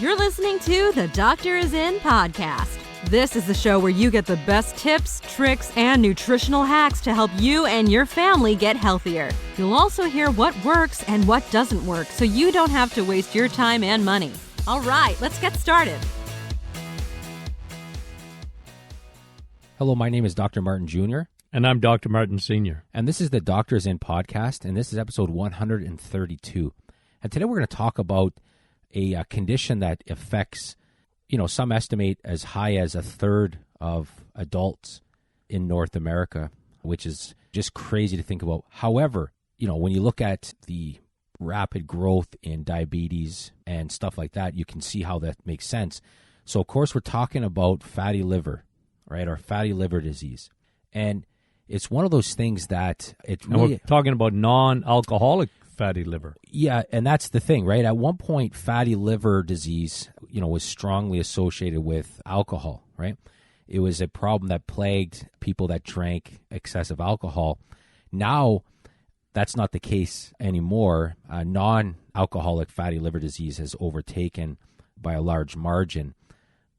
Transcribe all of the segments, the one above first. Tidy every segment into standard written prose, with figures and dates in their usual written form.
You're listening to the Doctor Is In podcast. This is the show where you get the best tips, tricks, and nutritional hacks to help you and your family get healthier. You'll also hear what works and what doesn't work so you don't have to waste your time and money. All right, let's get started. Hello, my name is Dr. Martin Jr. And I'm Dr. Martin Sr. And this is the Doctors In podcast, and this is episode 132. And today we're going to talk about a condition that affects, some estimate as high as a third of adults in North America, which is just crazy to think about. However, when you look at the rapid growth in diabetes and stuff like that, you can see how that makes sense. So, of course, we're talking about fatty liver, right, or fatty liver disease. And it's one of those things that it really... And we're talking about non-alcoholic fatty liver. Yeah, and that's the thing, right? At one point, fatty liver disease, was strongly associated with alcohol, right? It was a problem that plagued people that drank excessive alcohol. Now, that's not the case anymore. Non-alcoholic fatty liver disease has overtaken by a large margin,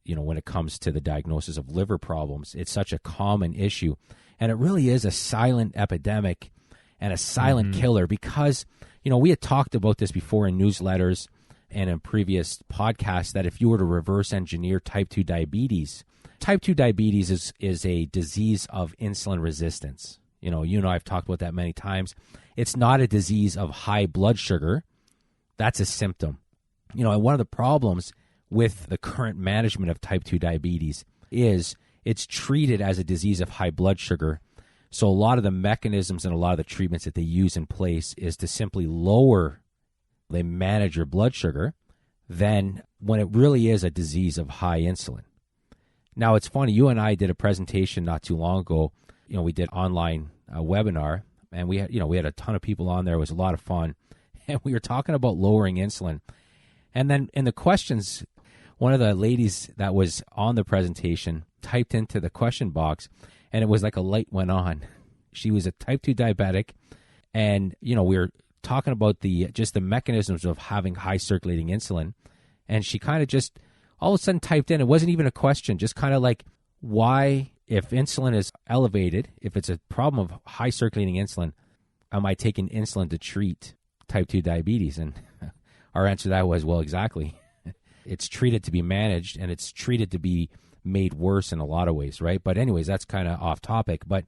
when it comes to the diagnosis of liver problems. It's such a common issue. And it really is a silent epidemic and a silent killer because, we had talked about this before in newsletters and in previous podcasts that if you were to reverse engineer type 2 diabetes is a disease of insulin resistance. I've talked about that many times. It's not a disease of high blood sugar. That's a symptom. And one of the problems with the current management of type 2 diabetes is it's treated as a disease of high blood sugar. So a lot of the mechanisms and a lot of the treatments that they use in place is to simply they manage your blood sugar, then when it really is a disease of high insulin. Now, it's funny, you and I did a presentation not too long ago. We did online webinar, and we had a ton of people on there. It was a lot of fun. And we were talking about lowering insulin. And then in the questions, one of the ladies that was on the presentation typed into the question box, and it was like a light went on. She was a type 2 diabetic, and, we were talking about the mechanisms of having high circulating insulin, and she kind of just all of a sudden typed in, it wasn't even a question, just kind of like, why, if insulin is elevated, if it's a problem of high circulating insulin, am I taking insulin to treat type 2 diabetes? And our answer to that was, well, exactly. It's treated to be managed, and it's treated to be made worse in a lot of ways, right? But anyways, that's kind of off topic. But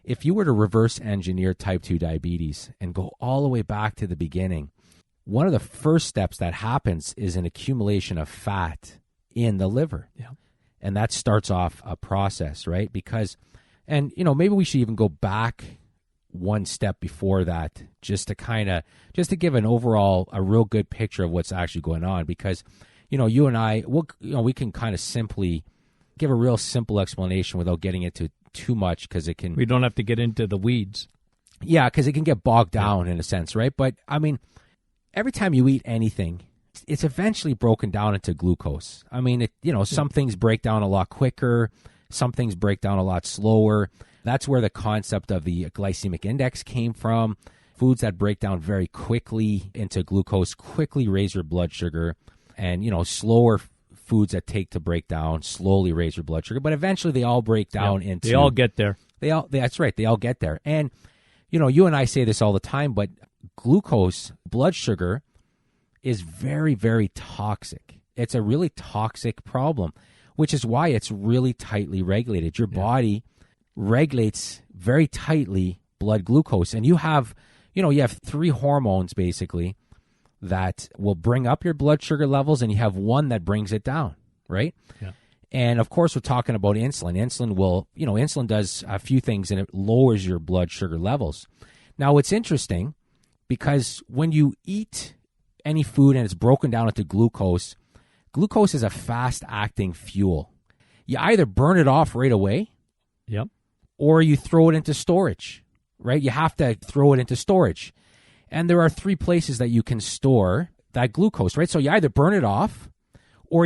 if you were to reverse engineer type 2 diabetes and go all the way back to the beginning, one of the first steps that happens is an accumulation of fat in the liver. Yeah. And that starts off a process, right? Because, and, maybe we should even go back one step before that just to give an overall, a real good picture of what's actually going on. Because, you and I, we can kind of simply give a real simple explanation without getting into too much because it can... We don't have to get into the weeds. Yeah, because it can get bogged down in a sense, right? But, every time you eat anything, it's eventually broken down into glucose. Some things break down a lot quicker. Some things break down a lot slower. That's where the concept of the glycemic index came from. Foods that break down very quickly into glucose quickly raise your blood sugar. And, slower foods that take to break down slowly raise your blood sugar. But eventually they all break down into... They all get there. That's right. They all get there. And, you and I say this all the time, but glucose, blood sugar, is very, very toxic. It's a really toxic problem, which is why it's really tightly regulated. Your body regulates very tightly blood glucose. And you have 3 hormones, basically, that will bring up your blood sugar levels, and you have one that brings it down, right? Yeah. And, of course, we're talking about insulin. Insulin does a few things, and it lowers your blood sugar levels. Now, it's interesting because when you eat any food and it's broken down into glucose is a fast-acting fuel. You either burn it off right away, or you throw it into storage, right? You have to throw it into storage. And there are 3 places that you can store that glucose, right? So you either burn it off, or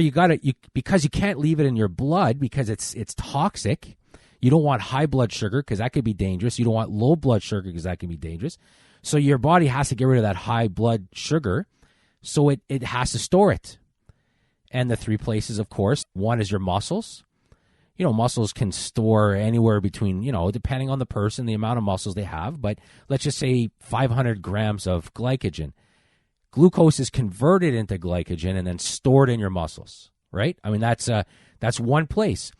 because you can't leave it in your blood because it's toxic. You don't want high blood sugar because that could be dangerous. You don't want low blood sugar because that can be dangerous. So your body has to get rid of that high blood sugar, so it has to store it. And the three places, of course, one is your muscles. Muscles can store anywhere between, depending on the person, the amount of muscles they have. But let's just say 500 grams of glycogen. Glucose is converted into glycogen and then stored in your muscles, right? I mean, that's one place.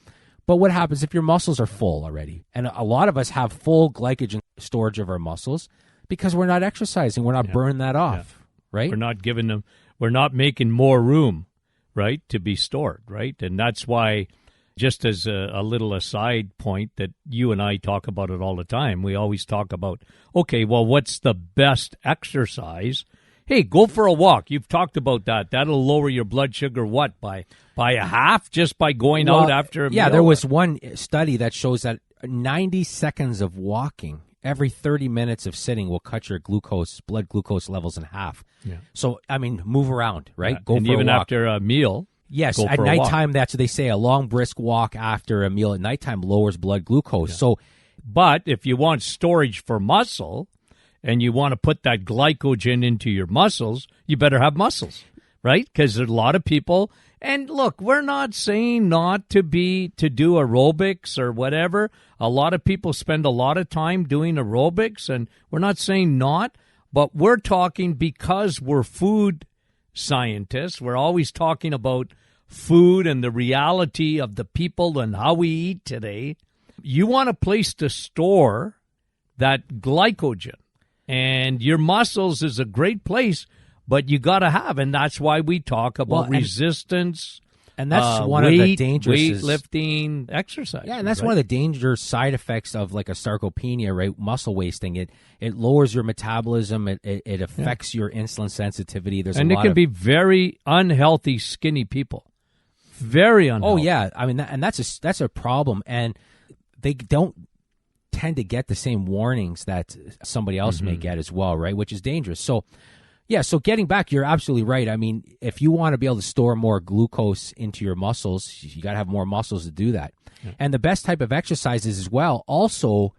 But what happens if your muscles are full already? And a lot of us have full glycogen storage of our muscles because we're not exercising. We're not burning that off, right? We're not making more room, right, to be stored, right? And that's why, just as a little aside point that you and I talk about it all the time, we always talk about, okay, well, what's the best exercise? Hey, go for a walk. You've talked about that. That'll lower your blood sugar, what, by a half just by going out after a meal? Yeah, there was one study that shows that 90 seconds of walking every 30 minutes of sitting will cut your blood glucose levels in half. Yeah. So, I mean, move around, right? Yeah. Go and for a walk. Even after a meal. Yes, at nighttime, that's what they say. A long, brisk walk after a meal at nighttime lowers blood glucose. Yeah. But if you want storage for muscle and you want to put that glycogen into your muscles, you better have muscles, right? Because there's a lot of people. And look, we're not saying not to do aerobics or whatever. A lot of people spend a lot of time doing aerobics, and we're not saying not, but we're talking because we're food scientists. We're always talking about food and the reality of the people and how we eat today. You want a place to store that glycogen, and your muscles is a great place, but you got to have, and that's why we talk about resistance. And that's one of the dangerous weightlifting exercise. Yeah, and that's one of the dangerous side effects of like a sarcopenia, right? Muscle wasting. It lowers your metabolism. It affects your insulin sensitivity. It can be very unhealthy, skinny people. Very unhealthy. Oh yeah, I mean, that's a problem, and they don't tend to get the same warnings that somebody else may get as well, right? Which is dangerous. So. Yeah, so getting back, you're absolutely right. I mean, if you want to be able to store more glucose into your muscles, you got to have more muscles to do that. Yeah. And the best type of exercises as well also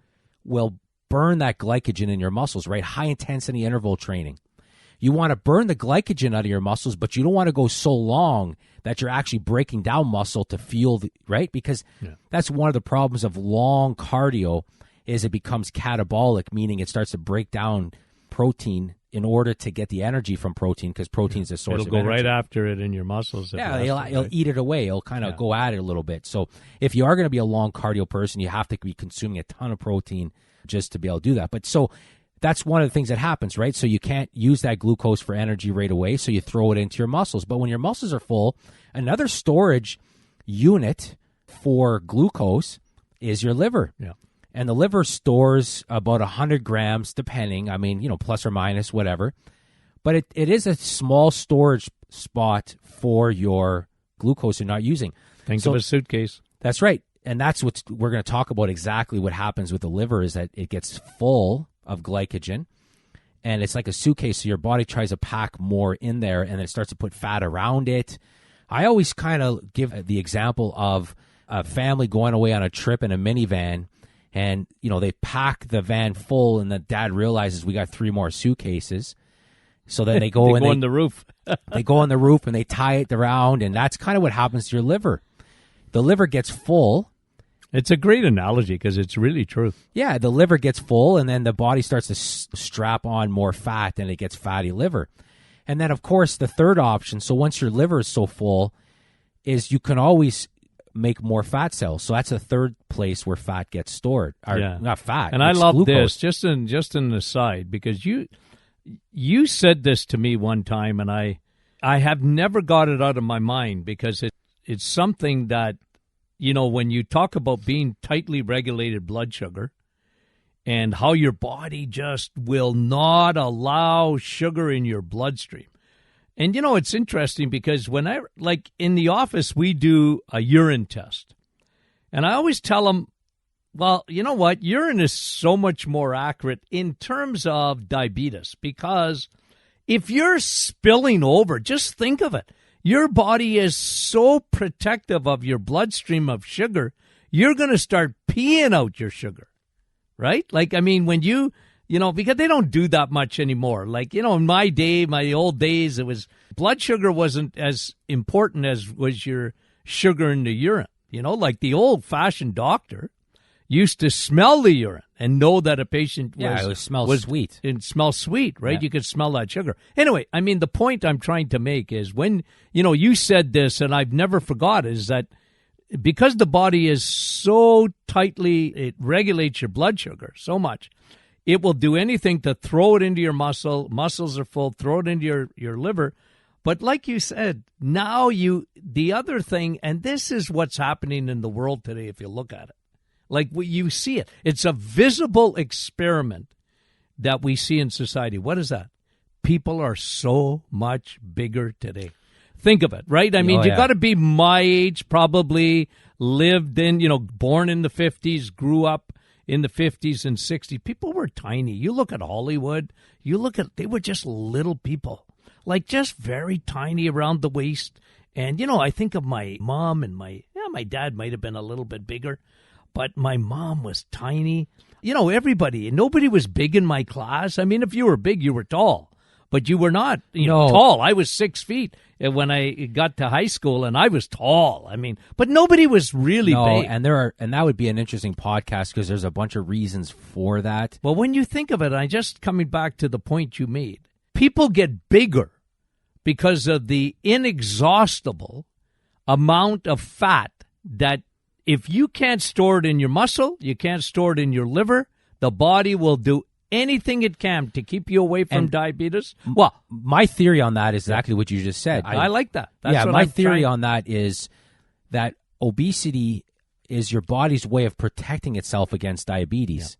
will burn that glycogen in your muscles, right? High-intensity interval training. You want to burn the glycogen out of your muscles, but you don't want to go so long that you're actually breaking down muscle to fuel, right? Because that's one of the problems of long cardio is it becomes catabolic, meaning it starts to break down protein in order to get the energy from protein, because protein is a source of energy. It'll go right after it in your muscles. It'll eat it away. It'll kind of go at it a little bit. So if you are going to be a long cardio person, you have to be consuming a ton of protein just to be able to do that. But so that's one of the things that happens, right? So you can't use that glucose for energy right away, so you throw it into your muscles. But when your muscles are full, another storage unit for glucose is your liver. Yeah. And the liver stores about 100 grams, depending, plus or minus, whatever. But it is a small storage spot for your glucose you're not using. Think of a suitcase. That's right. And that's what we're going to talk about, exactly what happens with the liver is that it gets full of glycogen. And it's like a suitcase, so your body tries to pack more in there, and then it starts to put fat around it. I always kind of give the example of a family going away on a trip in a minivan. And, they pack the van full, and the dad realizes we got 3 more suitcases. So then they go on the roof. They go on the roof, and they tie it around, and that's kind of what happens to your liver. The liver gets full. It's a great analogy because it's really true. Yeah, the liver gets full, and then the body starts to strap on more fat, and it gets fatty liver. And then, of course, the third option, so once your liver is so full, is you can always make more fat cells. So that's the third place where fat gets stored. Not fat. And I love glucose. This, just an aside, because you said this to me one time, and I have never got it out of my mind, because it's something that, when you talk about being tightly regulated blood sugar and how your body just will not allow sugar in your bloodstream. And, it's interesting because in the office, we do a urine test. And I always tell them, well, you know what? Urine is so much more accurate in terms of diabetes, because if you're spilling over, just think of it. Your body is so protective of your bloodstream of sugar, you're going to start peeing out your sugar, right? When you because they don't do that much anymore. Like, in my old days, it was blood sugar wasn't as important as was your sugar in the urine. Like the old-fashioned doctor used to smell the urine and know that a patient was sweet. It smells sweet, right? Yeah. You could smell that sugar. Anyway, I mean, the point I'm trying to make is when, you said this, and I've never forgot, is that because the body is so tightly, it regulates your blood sugar so much, it will do anything to throw it into your muscles are full, throw it into your liver. But like you said, now the other thing, and this is what's happening in the world today if you look at it. Like you see it. It's a visible experiment that we see in society. What is that? People are so much bigger today. Think of it, right? I mean, you got to be my age, probably lived in, born in the 50s, grew up in the 50s and 60s. People were tiny. You look at Hollywood, they were just little people, like just very tiny around the waist. And, I think of my mom and my dad might have been a little bit bigger. But my mom was tiny. Nobody was big in my class. I mean, if you were big, you were tall. But you were not, tall. I was 6 feet when I got to high school, and I was tall. I mean, but nobody was really big. And that would be an interesting podcast because there's a bunch of reasons for that. Well, when you think of it, coming back to the point you made, people get bigger because of the inexhaustible amount of fat that if you can't store it in your muscle, you can't store it in your liver, the body will do anything it can to keep you away from diabetes. Well, my theory on that is exactly what you just said. I like that. My theory on that is that obesity is your body's way of protecting itself against diabetes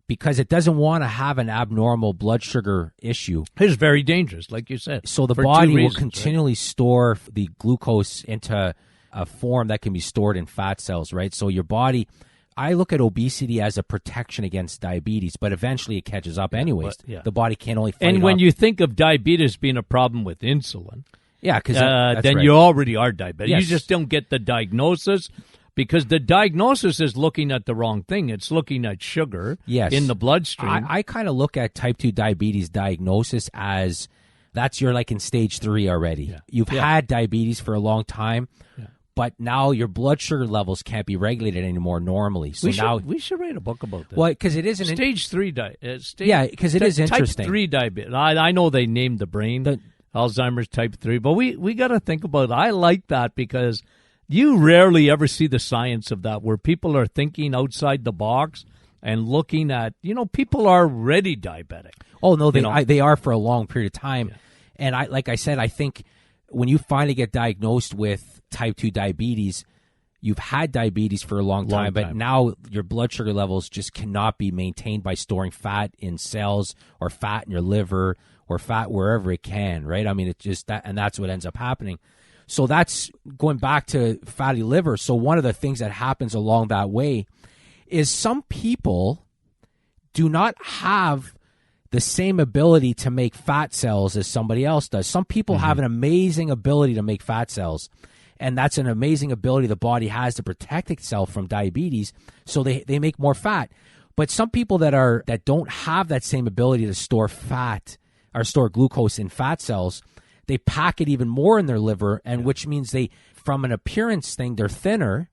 because it doesn't want to have an abnormal blood sugar issue. It's very dangerous, like you said. So the body will continually store the glucose into a form that can be stored in fat cells, right? So your body, I look at obesity as a protection against diabetes, but eventually it catches up anyways. The body can only fight And when you think of diabetes being a problem with insulin, because then you already are diabetic. Yes. You just don't get the diagnosis because the diagnosis is looking at the wrong thing. It's looking at sugar in the bloodstream. I kind of look at type 2 diabetes diagnosis as you're like in stage 3 already. Yeah. You've had diabetes for a long time. Yeah. But now your blood sugar levels can't be regulated anymore normally. So we should write a book about that. Well, because it is stage 3 diabetes. Because it is interesting. Type 3 diabetes. I know they named the brain Alzheimer's type 3, but we got to think about it. I like that because you rarely ever see the science of that, where people are thinking outside the box and looking at people are already diabetic. Oh no, they are for a long period of time, and like I said, I think when you finally get diagnosed with type 2 diabetes, you've had diabetes for a long time, but now your blood sugar levels just cannot be maintained by storing fat in cells or fat in your liver or fat wherever it can, right? I mean, it's just that, and that's what ends up happening. So that's going back to fatty liver. So one of the things that happens along that way is some people do not have the same ability to make fat cells as somebody else does. Some people have an amazing ability to make fat cells, and that's an amazing ability the body has to protect itself from diabetes, so they make more fat. But some people that don't have that same ability to store fat or store glucose in fat cells, they pack it even more in their liver, and which means from an appearance thing, they're thinner,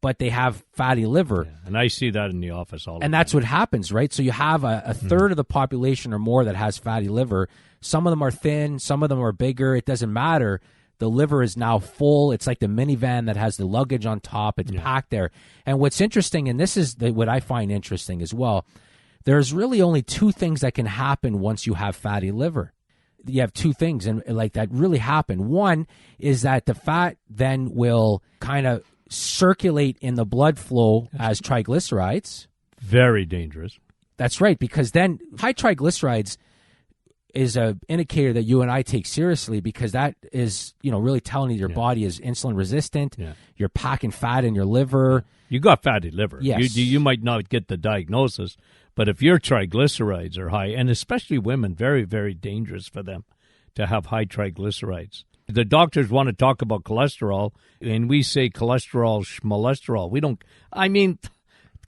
but they have fatty liver. Yeah, and I see that in the office all the time. And that's what happens, right? So you have a third of the population or more that has fatty liver. Some of them are thin, some of them are bigger. It doesn't matter. The liver is now full. It's like the minivan that has the luggage on top. It's packed there. And what's interesting, and this is what I find interesting as well, there's really only two things that can happen once you have fatty liver. You have two things and like that really happen. One is that the fat then will kind of circulate in the blood flow as triglycerides. Very dangerous. That's right, because then high triglycerides is an indicator that you and I take seriously, because that is, really telling you your body is insulin resistant. Yeah. You're packing fat in your liver. You got fatty liver. Yes. You might not get the diagnosis, but if your triglycerides are high, and especially women, very, very dangerous for them to have high triglycerides. The doctors want to talk about cholesterol, and we say cholesterol, schmolesterol. We don't,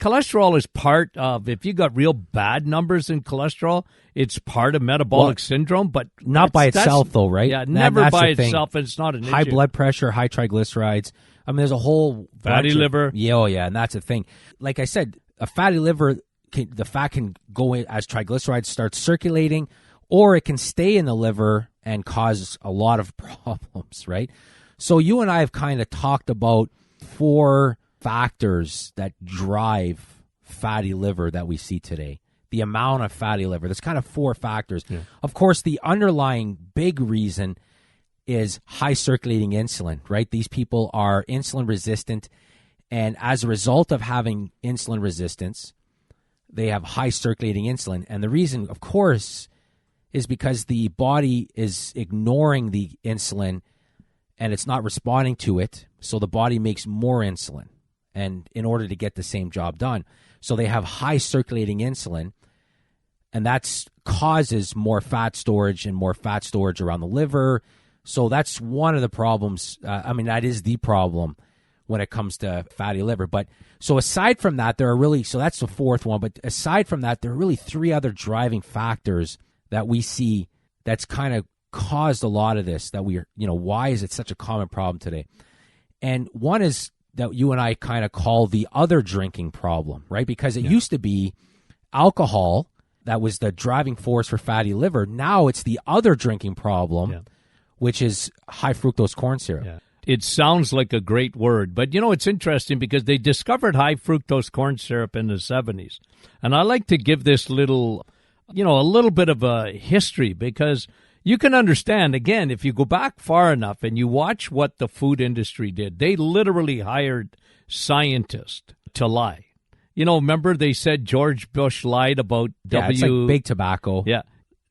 cholesterol is part of, if you got real bad numbers in cholesterol, it's part of metabolic syndrome, but not by itself, though, right? Yeah, never that's by the thing. itself. It's not an high issue. blood pressure, high triglycerides. I mean, there's a whole Fatty liver. Yeah, and that's the thing. Like I said, a fatty liver, the fat can go in as triglycerides start circulating, or it can stay in the liver and cause a lot of problems, right? So you and I have kind of talked about 4 factors that drive fatty liver that we see today. The amount of fatty liver. There's kind of 4 factors. Yeah. Of course, the underlying big reason is high circulating insulin, right? These people are insulin resistant, and as a result of having insulin resistance, they have high circulating insulin. And the reason, of course, is because the body is ignoring the insulin and it's not responding to it, so the body makes more insulin, and in order to get the same job done. So they have high circulating insulin, and that causes more fat storage and more fat storage around the liver. So that's one of the problems. That is the problem when it comes to fatty liver. But so aside from that, so that's the 4th one. But aside from that, there are really 3 other driving factors that we see that's kind of caused a lot of this, that why is it such a common problem today? And one is that you and I kind of call the other drinking problem, right? Because it used to be alcohol that was the driving force for fatty liver. Now it's the other drinking problem, which is high fructose corn syrup. Yeah. It sounds like a great word, but it's interesting because they discovered high fructose corn syrup in the 70s. And I like to give this a little bit of a history, because you can understand, again, if you go back far enough and you watch what the food industry did, they literally hired scientists to lie. Remember they said George Bush lied about it's like big tobacco. Yeah.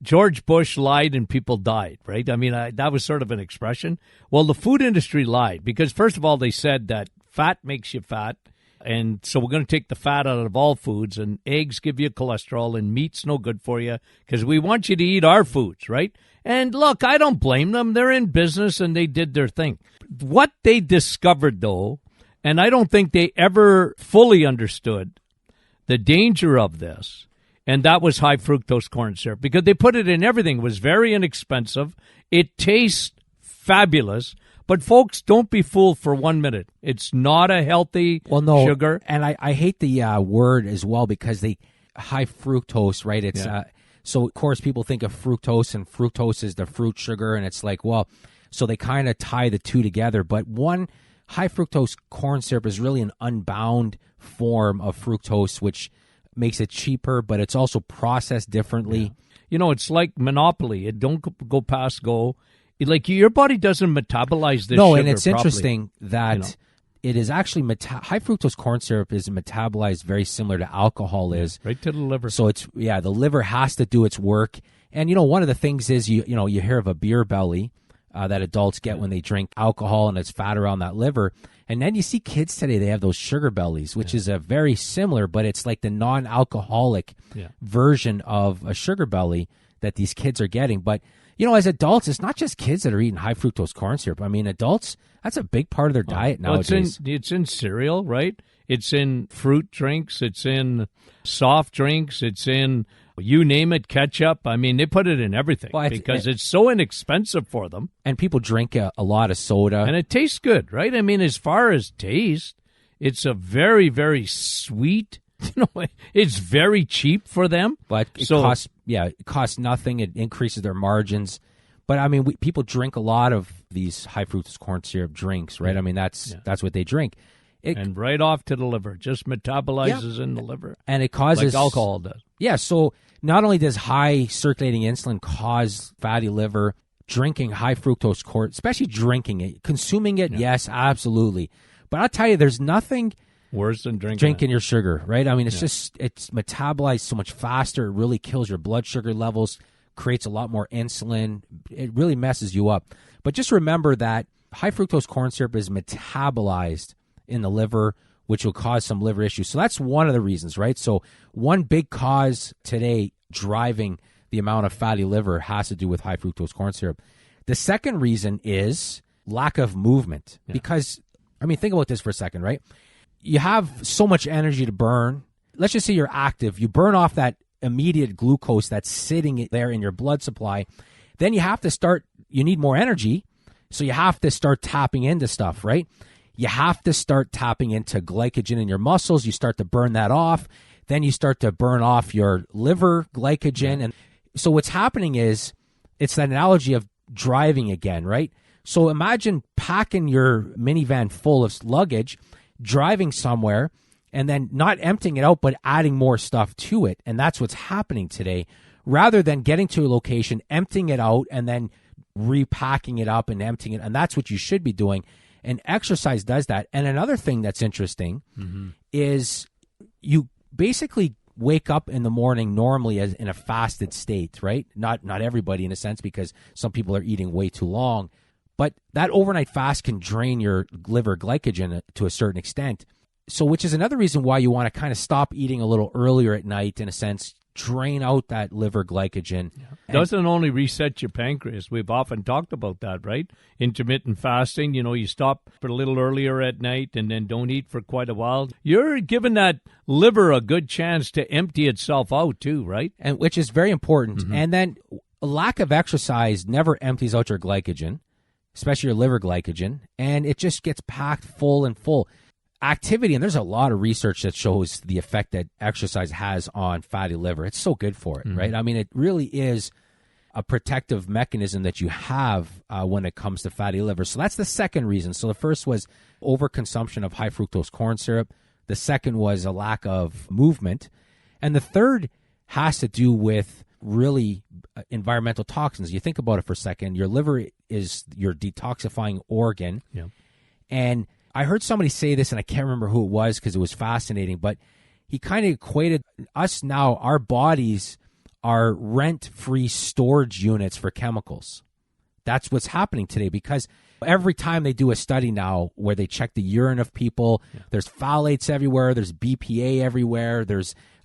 George Bush lied and people died, right? I mean, that was sort of an expression. Well, the food industry lied because, first of all, they said that fat makes you fat. And so we're going to take the fat out of all foods, and eggs give you cholesterol, and meat's no good for you because we want you to eat our foods, right? And look, I don't blame them. They're in business and they did their thing. What they discovered, though, and I don't think they ever fully understood the danger of this, and that was high fructose corn syrup, because they put it in everything. It was very inexpensive. It tastes fabulous. But folks, don't be fooled for 1 minute. It's not a healthy sugar. And I hate the word as well, because high fructose, right? It's so of course people think of fructose, and fructose is the fruit sugar, and it's like, well, so they kind of tie the two together. But high fructose corn syrup is really an unbound form of fructose, which makes it cheaper, but it's also processed differently. Yeah. It's like Monopoly. It don't go past go. Like, your body doesn't metabolize this sugar and it's properly. Interesting that it is actually high fructose corn syrup is metabolized very similar to alcohol is. Right to the liver. So the liver has to do its work. And, one of the things is, you hear of a beer belly that adults get when they drink alcohol, and it's fat around that liver. And then you see kids today, they have those sugar bellies, which is a very similar, but it's like the non-alcoholic version of a sugar belly that these kids are getting. But as adults, it's not just kids that are eating high fructose corn syrup. I mean, adults, that's a big part of their diet nowadays. It's in cereal, right? It's in fruit drinks. It's in soft drinks. It's in, you name it, ketchup. I mean, they put it in everything because it's so inexpensive for them. And people drink a lot of soda. And it tastes good, right? I mean, as far as taste, it's a very, very sweet. It's very cheap for them. But it costs nothing. It increases their margins. But, I mean, people drink a lot of these high fructose corn syrup drinks, right? I mean, that's what they drink. And right off to the liver. Just metabolizes in the liver. And it causes... like alcohol does. Yeah, so not only does high circulating insulin cause fatty liver, drinking high fructose corn, especially drinking it, consuming it, yes, absolutely. But I'll tell you, there's nothing... worse than drinking your sugar, right? I mean, it's it's metabolized so much faster. It really kills your blood sugar levels, creates a lot more insulin. It really messes you up. But just remember that high fructose corn syrup is metabolized in the liver, which will cause some liver issues. So that's one of the reasons, right? So one big cause today driving the amount of fatty liver has to do with high fructose corn syrup. The second reason is lack of movement. Because, I mean, think about this for a second, right? you have so much energy to burn. Let's just say you're active. You burn off that immediate glucose that's sitting there in your blood supply. Then you need more energy. So you have to start tapping into stuff, right? You have to start tapping into glycogen in your muscles. You start to burn that off. Then you start to burn off your liver glycogen. And so what's happening is, it's that analogy of driving again, right? So imagine packing your minivan full of luggage, driving somewhere, and then not emptying it out, but adding more stuff to it. And that's what's happening today. Rather than getting to a location, emptying it out, and then repacking it up and emptying it. And that's what you should be doing. And exercise does that. And another thing that's interesting is you basically wake up in the morning normally as in a fasted state, right? Not everybody in a sense, because some people are eating way too long. But that overnight fast can drain your liver glycogen to a certain extent. So which is another reason why you want to kind of stop eating a little earlier at night, in a sense, drain out that liver glycogen. Yeah. Doesn't only reset your pancreas. We've often talked about that, right? Intermittent fasting, you stop for a little earlier at night and then don't eat for quite a while. You're giving that liver a good chance to empty itself out too, right? And which is very important. And then a lack of exercise never empties out your glycogen, especially your liver glycogen, and it just gets packed full and full. Activity, and there's a lot of research that shows the effect that exercise has on fatty liver. It's so good for it, right? I mean, it really is a protective mechanism that you have when it comes to fatty liver. So that's the second reason. So the first was overconsumption of high fructose corn syrup. The second was a lack of movement. And the third has to do with really environmental toxins. You think about it for a second. Your liver is your detoxifying organ. Yeah. And I heard somebody say this, and I can't remember who it was because it was fascinating, but he kind of equated us now, our bodies are rent-free storage units for chemicals. That's what's happening today, because every time they do a study now where they check the urine of people, there's phthalates everywhere, there's BPA everywhere,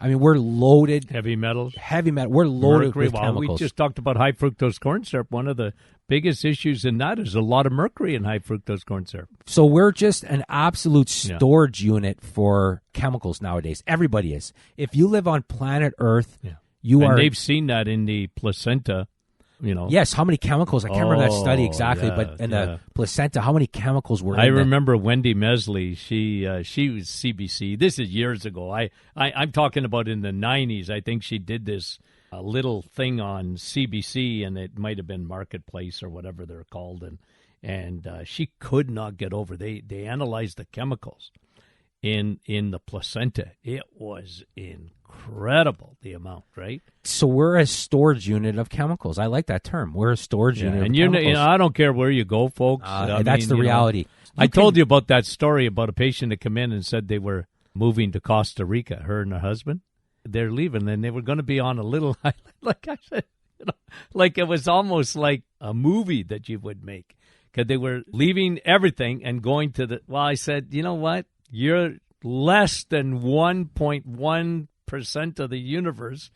we're loaded. Heavy metals. We're loaded mercury. with chemicals. We just talked about high fructose corn syrup. One of the biggest issues in that is a lot of mercury in high fructose corn syrup. So we're just an absolute storage unit for chemicals nowadays. Everybody is. If you live on planet Earth, and they've seen that in the placenta. Yes, how many chemicals? I can't remember that study exactly, but in the placenta, how many chemicals were in I remember Wendy Mesley. She was CBC. This is years ago. I'm talking about in the 90s. I think she did this little thing on CBC, and it might have been Marketplace or whatever they're called, and she could not get over. They analyzed the chemicals in the placenta. It was incredible, the amount, right? So we're a storage unit of chemicals. I like that term. We're a storage unit of chemicals. I don't care where you go, folks. That's the reality. I told you about that story about a patient that came in and said they were moving to Costa Rica, her and her husband. They're leaving, and they were going to be on a little island, like I said, like it was almost like a movie that you would make, because they were leaving everything and going to I said, you know what? You're less than 1.1% of the universe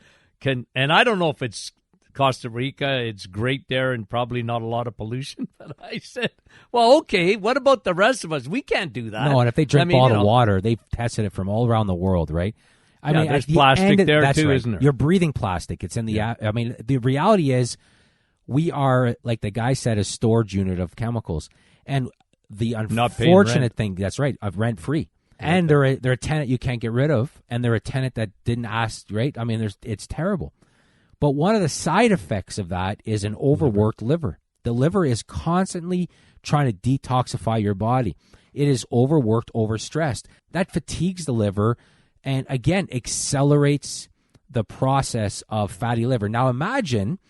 and I don't know if it's Costa Rica, it's great there and probably not a lot of pollution, but I said, well, okay, what about the rest of us? We can't do that. No, and if they drink bottled water, they've tested it from all around the world, right? I mean, there's plastic there too, right. Isn't there? You're breathing plastic. It's in the I mean, the reality is we are, like the guy said, a storage unit of chemicals. And the unfortunate thing, that's right, of rent-free. And they're a tenant you can't get rid of, and they're a tenant that didn't ask, right? I mean, it's terrible. But one of the side effects of that is an overworked liver. The liver is constantly trying to detoxify your body. It is overworked, overstressed. That fatigues the liver and, again, accelerates the process of fatty liver. Now, imagine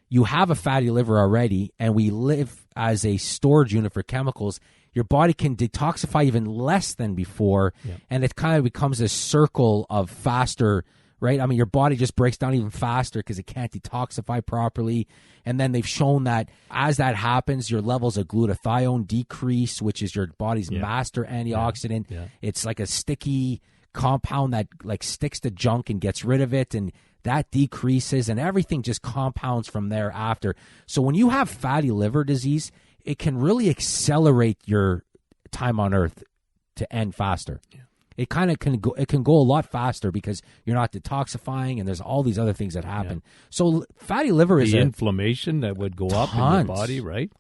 you have a fatty liver already, and we live as a storage unit for chemicals. Your body can detoxify even less than before, and it kind of becomes this circle of faster, right? I mean, your body just breaks down even faster because it can't detoxify properly. And then they've shown that as that happens, your levels of glutathione decrease, which is your body's master antioxidant. It's like a sticky compound that like sticks to junk and gets rid of it, and that decreases, and everything just compounds from there after. So when you have fatty liver disease, it can really accelerate your time on Earth to end faster. it kind of can go a lot faster because you're not detoxifying, and there's all these other things that happen. Yeah. So fatty liver is inflammation that would go up in your body, right?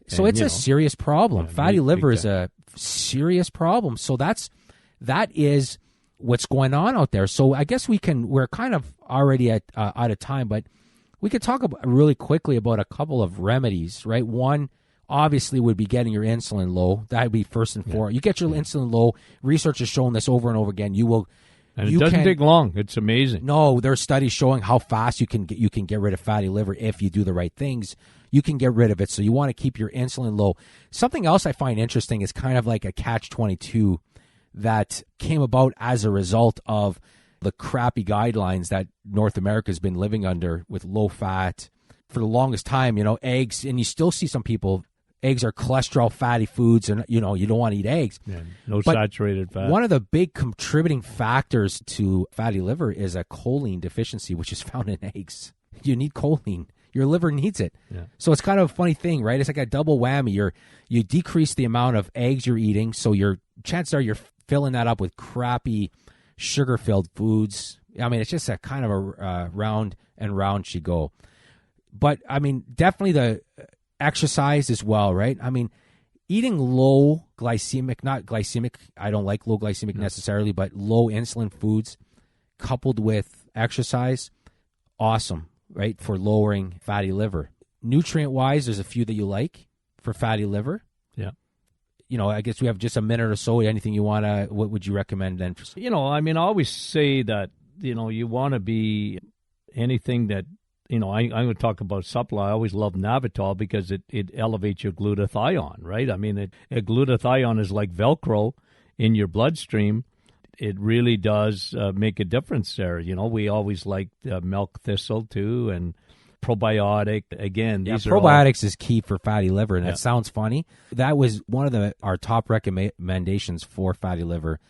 So it's a serious problem. Fatty liver is a serious problem. So that is what's going on out there. So I guess we're kind of already out of time, but we could talk really quickly about a couple of remedies, right? One obviously would be getting your insulin low. That would be first and foremost. You get your insulin low. Research has shown this over and over again. And it doesn't take long. It's amazing. No, there are studies showing how fast you can get rid of fatty liver if you do the right things. You can get rid of it. So you want to keep your insulin low. Something else I find interesting is kind of like a catch-22 that came about as a result of the crappy guidelines that North America has been living under with low fat for the longest time. Eggs, and you still see some people. Eggs are cholesterol fatty foods, and you don't want to eat eggs. Yeah, no saturated fat. One of the big contributing factors to fatty liver is a choline deficiency, which is found in eggs. You need choline. Your liver needs it. Yeah. So it's kind of a funny thing, right? It's like a double whammy. You decrease the amount of eggs you're eating, so your chances are you're filling that up with crappy sugar-filled foods. I mean, it's just a kind of a round and round she go. But, I mean, definitely the exercise as well, right? I mean, eating low glycemic, not glycemic, I don't like low glycemic necessarily, but low insulin foods coupled with exercise, awesome, right, for lowering fatty liver. Nutrient-wise, there's a few that you like for fatty liver. Yeah. I guess we have just a minute or so. Anything you want to, what would you recommend then? I mean, I always say that, you want to be anything that, I'm going to talk about supplement. I always love Navitol because it elevates your glutathione, right? I mean, glutathione is like Velcro in your bloodstream. It really does make a difference there. We always like milk thistle too, and probiotic. Again, these are probiotics is key for fatty liver, and it sounds funny. That was one of our top recommendations for fatty liver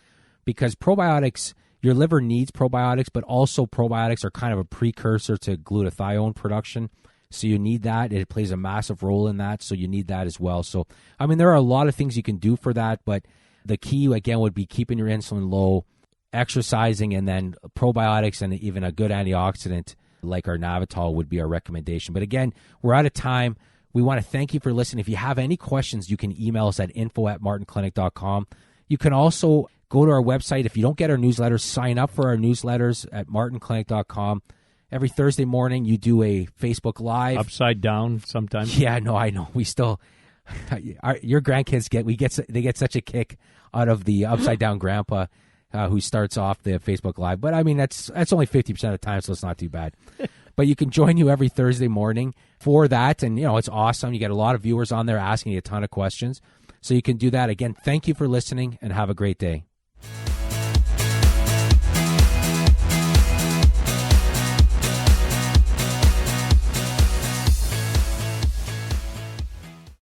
because probiotics, your liver needs probiotics, but also probiotics are kind of a precursor to glutathione production. So you need that. It plays a massive role in that, so you need that as well. So, I mean, there are a lot of things you can do for that, but the key, again, would be keeping your insulin low, exercising, and then probiotics and even a good antioxidant like our Navitol would be our recommendation. But again, we're out of time. We want to thank you for listening. If you have any questions, you can email us at info@martinclinic.com. You can also go to our website. If you don't get our newsletters, sign up for our newsletters at martinclinic.com. Every Thursday morning, you do a Facebook Live. Upside down sometimes. Yeah, no, I know. We still, your grandkids they get such a kick out of the upside down grandpa who starts off the Facebook Live. But I mean, that's only 50% of the time, so it's not too bad. But you can join you every Thursday morning for that. And, it's awesome. You get a lot of viewers on there asking you a ton of questions. So you can do that. Again, thank you for listening and have a great day.